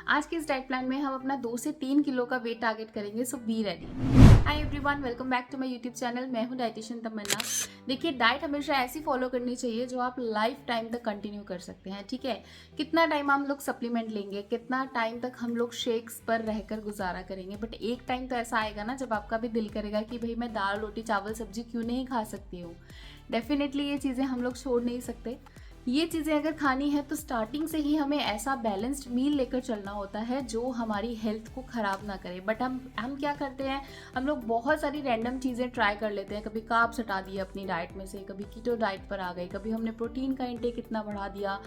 आज के इस डाइट प्लान में हम अपना 2 से 3 किलो का वेट टारगेट करेंगे, so be ready. Hi everyone, welcome back to my YouTube channel. मैं हूं डाइटिशियन तमन्ना। देखिए, डाइट हमेशा ऐसी फॉलो करनी चाहिए जो आप लाइफ टाइम तक कंटिन्यू कर सकते हैं। ठीक है, कितना टाइम हम लोग सप्लीमेंट लेंगे, कितना टाइम तक हम लोग शेक्स पर रहकर गुजारा करेंगे, बट एक टाइम तो ऐसा आएगा ना जब आपका भी दिल करेगा कि भाई मैं दाल रोटी चावल सब्जी क्यों नहीं खा सकती हूँ। डेफिनेटली ये चीज़ें हम लोग छोड़ नहीं सकते। ये चीज़ें अगर खानी है तो स्टार्टिंग से ही हमें ऐसा बैलेंस्ड मील लेकर चलना होता है जो हमारी हेल्थ को ख़राब ना करे। बट हम क्या करते हैं, हम लोग बहुत सारी रैंडम चीज़ें ट्राई कर लेते हैं। कभी कार्ब्स हटा दिए अपनी डाइट में से, कभी कीटो डाइट पर आ गए, कभी हमने प्रोटीन का इंटेक इतना बढ़ा दिया,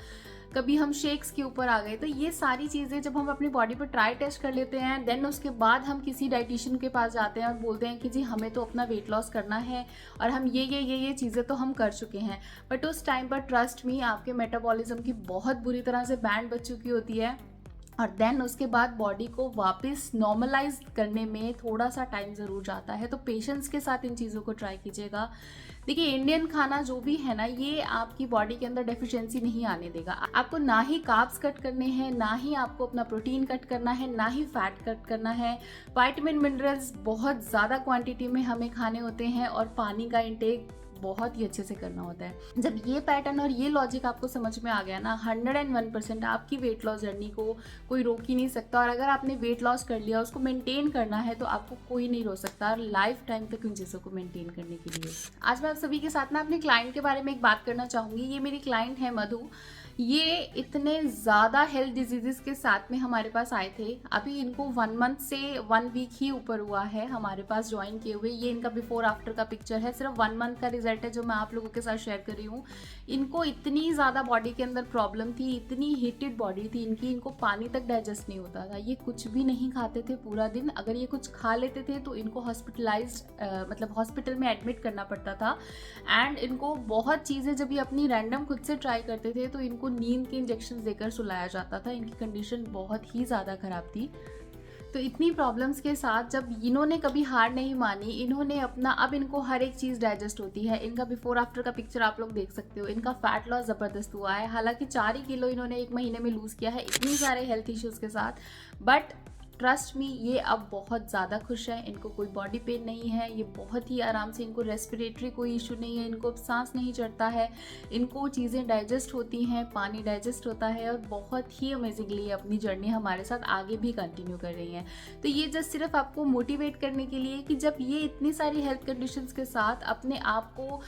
कभी हम शेक्स के ऊपर आ गए। तो ये सारी चीज़ें जब हम अपनी बॉडी पर ट्राई टेस्ट कर लेते हैं, देन उसके बाद हम किसी डाइटिशियन के पास जाते हैं और बोलते हैं कि जी हमें तो अपना वेट लॉस करना है और हम ये चीज़ें तो हम कर चुके हैं। बट उस टाइम पर ट्रस्ट मी, आपके मेटाबॉलिज्म की बहुत बुरी तरह से बैंड बज चुकी होती है और देन उसके बाद बॉडी को वापस नॉर्मलाइज करने में थोड़ा सा टाइम ज़रूर जाता है। तो पेशेंस के साथ इन चीज़ों को ट्राई कीजिएगा। देखिए, इंडियन खाना जो भी है ना, ये आपकी बॉडी के अंदर डेफिशिएंसी नहीं आने देगा। आपको ना ही कार्ब्स कट करने हैं, ना ही आपको अपना प्रोटीन कट करना है, ना ही फैट कट करना है। विटामिन मिनरल्स बहुत ज़्यादा क्वांटिटी में हमें खाने होते हैं और पानी का इंटेक बहुत ही अच्छे से करना होता है। जब ये पैटर्न और ये लॉजिक आपको समझ में आ गया ना, 101% आपकी वेट लॉस जर्नी को कोई रोक ही नहीं सकता। और अगर आपने वेट लॉस कर लिया, उसको मेंटेन करना है तो आपको कोई नहीं रोक सकता लाइफ टाइम तक उन चीज़ों को मेंटेन करने के लिए। आज मैं आप सभी के साथ ना अपने क्लाइंट के बारे में एक बात करना चाहूँगी। ये मेरी क्लाइंट है मधु। ये इतने ज़्यादा हेल्थ डिजीज़ के साथ में हमारे पास आए थे। अभी इनको 1 मंथ से 1 वीक ही ऊपर हुआ है हमारे पास ज्वाइन किए हुए। ये इनका बिफोर आफ्टर का पिक्चर है, सिर्फ 1 मंथ का रिजल्ट है जो मैं आप लोगों के साथ शेयर कर रही हूँ। इनको इतनी ज़्यादा बॉडी के अंदर प्रॉब्लम थी, इतनी हीटेड बॉडी थी इनकी, इनको पानी तक डाइजेस्ट नहीं होता था। ये कुछ भी नहीं खाते थे पूरा दिन। अगर ये कुछ खा लेते थे तो इनको मतलब हॉस्पिटल में एडमिट करना पड़ता था। एंड इनको बहुत चीज़ें जब ये अपनी रैंडम खुद से ट्राई करते थे तो इनको नींद के इंजेक्शन देकर सुलाया जाता था। इनकी कंडीशन बहुत ही ज़्यादा ख़राब थी। तो इतनी प्रॉब्लम्स के साथ जब इन्होंने कभी हार नहीं मानी, इन्होंने अपना, अब इनको हर एक चीज़ डाइजेस्ट होती है। इनका बिफोर आफ्टर का पिक्चर आप लोग देख सकते हो। इनका फैट लॉस ज़बरदस्त हुआ है, हालांकि 4 ही किलो इन्होंने 1 महीने में लूज़ किया है, इतनी सारे हेल्थ इश्यूज़ के साथ। बट ट्रस्ट मी, ये अब बहुत ज़्यादा खुश है। इनको कोई बॉडी पेन नहीं है, ये बहुत ही आराम से, इनको रेस्पिरेटरी कोई इशू नहीं है, इनको सांस नहीं चढ़ता है, इनको चीज़ें डाइजेस्ट होती हैं, पानी डाइजेस्ट होता है और बहुत ही अमेजिंगली अपनी जर्नी हमारे साथ आगे भी कंटिन्यू कर रही हैं। तो ये जस्ट सिर्फ आपको मोटिवेट करने के लिए कि जब ये इतनी सारी हेल्थ कंडीशंस के साथ अपने आप को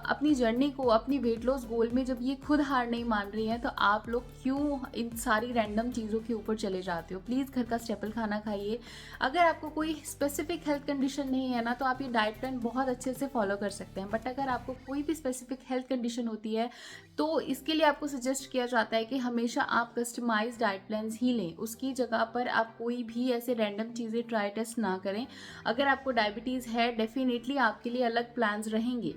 अपनी जर्नी को, अपनी वेट लॉस गोल में जब ये खुद हार नहीं मान रही हैं, तो आप लोग क्यों इन सारी रैंडम चीज़ों के ऊपर चले जाते हो। प्लीज़ घर का स्टेपल खाना खाइए। अगर आपको कोई स्पेसिफिक हेल्थ कंडीशन नहीं है ना, तो आप ये डाइट प्लान बहुत अच्छे से फॉलो कर सकते हैं। बट अगर आपको कोई भी स्पेसिफिक हेल्थ कंडीशन होती है तो इसके लिए आपको सजेस्ट किया जाता है कि हमेशा आप कस्टमाइज डाइट प्लान्स ही लें। उसकी जगह पर आप कोई भी ऐसे रैंडम चीज़ें ट्राई टेस्ट ना करें। अगर आपको डायबिटीज़ है, डेफिनेटली आपके लिए अलग प्लान्स रहेंगे।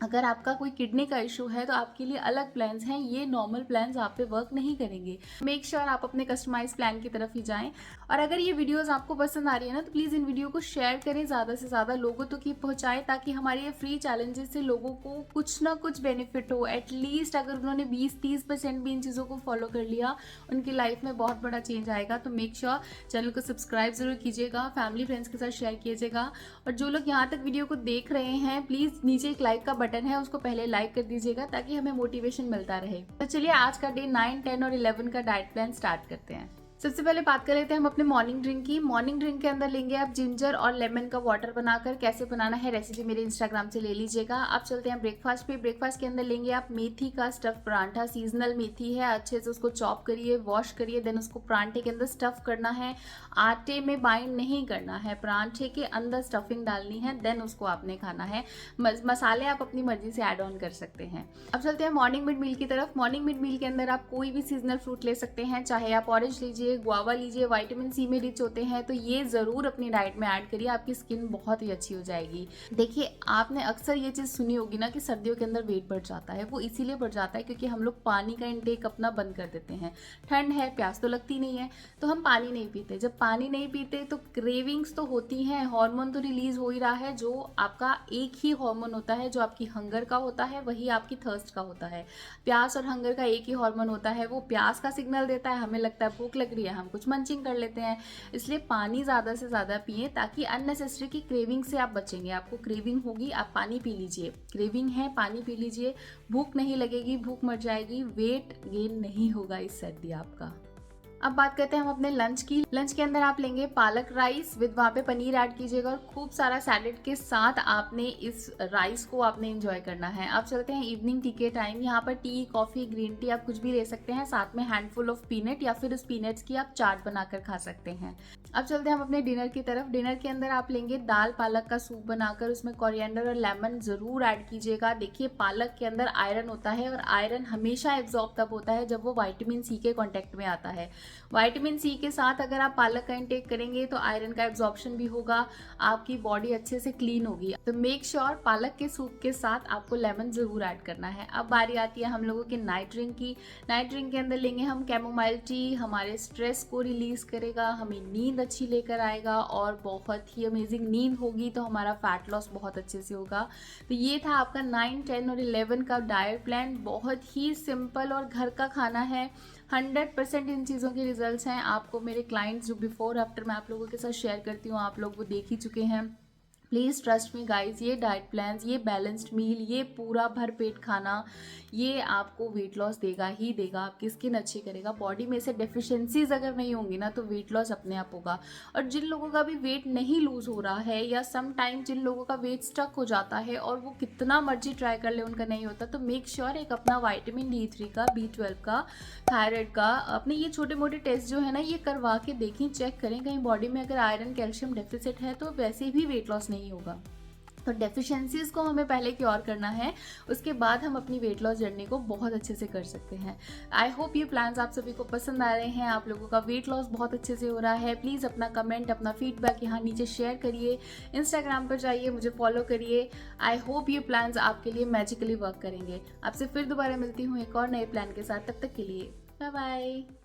अगर आपका कोई किडनी का इशू है तो आपके लिए अलग प्लान्स हैं। ये नॉर्मल प्लान्स आप पे वर्क नहीं करेंगे। मेक श्योर आप अपने कस्टमाइज प्लान की तरफ ही जाएं। और अगर ये वीडियोस आपको पसंद आ रही है ना, तो प्लीज़ इन वीडियो को शेयर करें, ज़्यादा से ज़्यादा लोगों तक ये पहुँचाएं, ताकि हमारे ये फ्री चैलेंजेस से लोगों को कुछ ना कुछ बेनिफिट हो। एटलीस्ट अगर उन्होंने 20-30% भी इन चीज़ों को फॉलो कर लिया, उनकी लाइफ में बहुत बड़ा चेंज आएगा। तो मेक श्योर चैनल को सब्सक्राइब ज़रूर कीजिएगा, फैमिली फ्रेंड्स के साथ शेयर कीजिएगा। और जो लोग यहाँ तक वीडियो को देख रहे हैं, प्लीज़ नीचे एक लाइक का बटन है, उसको पहले लाइक कर दीजिएगा ताकि हमें मोटिवेशन मिलता रहे। तो चलिए आज का डे 9, 10 और 11 का डाइट प्लान स्टार्ट करते हैं। सबसे पहले बात कर लेते हैं हम अपने मॉर्निंग ड्रिंक की। मॉर्निंग ड्रिंक के अंदर लेंगे आप जिंजर और लेमन का वाटर बनाकर। कैसे बनाना है रेसिपी मेरे इंस्टाग्राम से ले लीजिएगा। अब चलते हैं ब्रेकफास्ट पे। ब्रेकफास्ट के अंदर लेंगे आप मेथी का स्टफ परांठा। सीजनल मेथी है, अच्छे से उसको चॉप करिए, वॉश करिए, देन उसको परांठे के अंदर स्टफ करना है। आटे में बाइंड नहीं करना है, परांठे के अंदर स्टफिंग डालनी है, देन उसको आपने खाना है। मसाले आप अपनी मर्जी से ऐड ऑन कर सकते हैं। अब चलते हैं मॉर्निंग मिड मील की तरफ। मॉर्निंग मिड मील के अंदर आप कोई भी सीजनल फ्रूट ले सकते हैं, चाहे आप ऑरेंज लीजिए, गुआवा लीजिए, विटामिन सी में रिच होते हैं। तो ये ज़रूर अपनी डाइट में ऐड करिए, आपकी स्किन बहुत ही अच्छी हो जाएगी। देखिए, आपने अक्सर ये चीज़ सुनी होगी ना कि सर्दियों के अंदर वेट बढ़ जाता है। वो इसीलिए बढ़ जाता है क्योंकि हम लोग पानी का इंटेक अपना बंद कर देते हैं। ठंड है, प्यास तो लगती नहीं है, तो हम पानी नहीं पीते। जब पानी नहीं पीते तो क्रेविंग्स तो होती हैं, हार्मोन तो रिलीज हो ही रहा है। जो आपका एक ही हार्मोन होता है जो आपकी हंगर का होता है, वही आपकी थर्स्ट का होता है। प्यास और हंगर का एक ही हार्मोन होता है, वो प्यास का सिग्नल देता है, हमें लगता है भूख लग रही हंग्री है, हम कुछ मंचिंग कर लेते हैं। इसलिए पानी ज़्यादा से ज़्यादा पिए ताकि अननेसेसरी की क्रेविंग से आप बचेंगे। आपको क्रेविंग होगी, आप पानी पी लीजिए, क्रेविंग है पानी पी लीजिए, भूख नहीं लगेगी, भूख मर जाएगी, वेट गेन नहीं होगा इस सर्दी आपका। अब बात करते हैं हम अपने लंच की। लंच के अंदर आप लेंगे पालक राइस विद वहाँ पे पनीर ऐड कीजिएगा और खूब सारा सैलेड के साथ आपने इस राइस को आपने एंजॉय करना है। अब चलते हैं इवनिंग टी के टाइम। यहाँ पर टी, कॉफ़ी, ग्रीन टी आप कुछ भी ले सकते हैं, साथ में हैंडफुल ऑफ पीनट या फिर उस पीनट्स की आप चाट बनाकर खा सकते हैं। अब चलते हैं हम अपने डिनर की तरफ। डिनर के अंदर आप लेंगे दाल पालक का सूप बनाकर, उसमें कोरिएंडर और लेमन ज़रूर ऐड कीजिएगा। देखिए पालक के अंदर आयरन होता है और आयरन हमेशा एब्जॉर्ब तब होता है जब वो विटामिन सी के कॉन्टेक्ट में आता है। विटामिन सी के साथ अगर आप पालक का इंटेक करेंगे तो आयरन का एब्जॉर्प्शन भी होगा, आपकी बॉडी अच्छे से क्लीन होगी। तो मेक श्योर पालक के सूप के साथ आपको लेमन ज़रूर ऐड करना है। अब बारी आती है हम लोगों की नाइट ड्रिंक की। नाइट ड्रिंक के अंदर लेंगे हम कैमोमाइल टी, हमारे स्ट्रेस को रिलीज़ करेगा, हमें नींद अच्छी लेकर आएगा और बहुत ही अमेजिंग नींद होगी तो हमारा फैट लॉस बहुत अच्छे से होगा। तो ये था आपका 9, 10 और 11 का डाइट प्लान। बहुत ही सिंपल और घर का खाना है। 100% इन चीज़ों के रिजल्ट्स हैं। आपको मेरे क्लाइंट्स जो बिफोर आफ्टर मैं आप लोगों के साथ शेयर करती हूँ, आप लोग वो देख ही चुके हैं। प्लीज़ ट्रस्ट मी गाइज, ये डाइट प्लान्स, ये बैलेंस्ड मील, ये पूरा भर पेट खाना, ये आपको वेट लॉस देगा ही देगा। आपकी स्किन अच्छी करेगा, बॉडी में से डेफिशिएंसीज अगर नहीं होंगी ना तो वेट लॉस अपने आप होगा। और जिन लोगों का भी वेट नहीं लूज़ हो रहा है या सम टाइम जिन लोगों का वेट स्टक हो जाता है और वो कितना मर्जी ट्राई कर ले उनका नहीं होता, तो मेक श्योर एक अपना विटामिन D3 का, B12 का, थायराइड का, अपने ये छोटे मोटे टेस्ट जो है ना ये करवा के देखें, चेक करें कहीं बॉडी में अगर आयरन कैल्शियम डेफिसिट है तो वैसे भी वेट लॉस नहीं होगा। तो डेफिशिएंसीज को हमें पहले क्योर करना है, उसके बाद हम अपनी वेट लॉस जर्नी को बहुत अच्छे से कर सकते हैं। आई होप ये प्लान्स आप सभी को पसंद आ रहे हैं, आप लोगों का वेट लॉस बहुत अच्छे से हो रहा है। प्लीज़ अपना कमेंट, अपना फीडबैक यहाँ नीचे शेयर करिए, इंस्टाग्राम पर जाइए, मुझे फॉलो करिए। आई होप ये प्लान्स आपके लिए मैजिकली वर्क करेंगे। आपसे फिर दोबारा मिलती हूँ एक और नए प्लान के साथ, तब तक के लिए बाय बाय।